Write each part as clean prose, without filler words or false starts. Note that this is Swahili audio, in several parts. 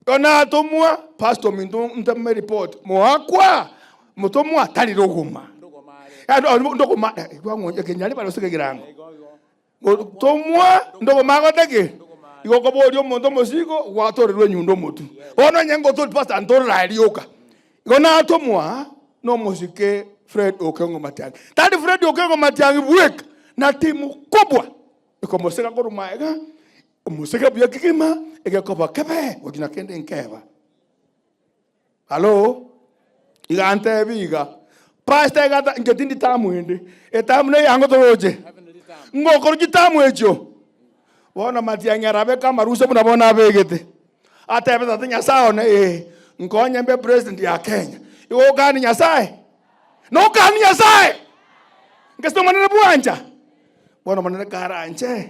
Ona atomwa pastor minto ntame report moakwa mutomwa tali rogoma ndogoma igwango kenyali balo sekegirango mutomwa ndogoma goteke igoko borio muntu musiko gwatorerwe nyundo mutu ono nyengo to pastor antorra rioka igona atomwa no musike Fred Okengo Matiang'i tadi Fred Okengo Matiang'i buek na timu kubwa ikomoseka korumaega musika buya kikima egekoba kebe wagina kende nkeba halo igante biga pastor gata ngetindi tamu ende etamu ne yango toroje ngokoro gitamu ejo bona Matiang'i arabe kamaruse munabona abegete atebe tatinya sao ne nkonye mbe president ya Kenya iwo gani nyasaye no gani nyasaye ngesto manene buanja bona manene karanje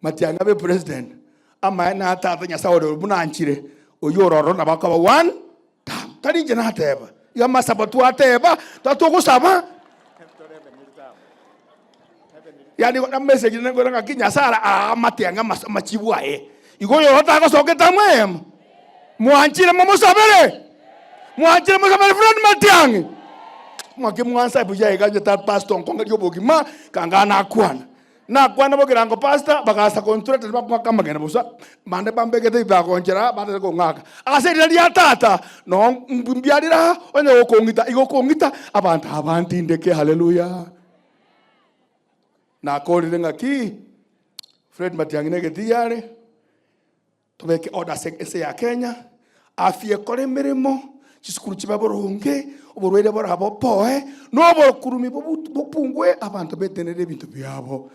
Matiang'i abe president ama na tata nyasaye do bunanchire oyororo nabakaba one tani jena ateba ya masabatu ateba tatogusaba yani na message ne ngora kinyasara Matiang'i machibu ae igoyo hota soketa mwem mwanchire momosabere Fred Matiang'i mwake mwansa buja igaje ta pastor nkonga yobogima kangana akwana bogirango pastor bagasa contract bakwa kamagena busa mande bambegete bakonjera bande ko ngaka aserira ya tata no mbiarira onye igokongita abantu ndeke haleluya na kolire ngaki Fred Matiang'i negetiare tobeke order se ya Kenya afie kore mirimo chiskuru chibaboronge oborwere borabo poe no bokurumi bopungwe abantu betenere bintu byabo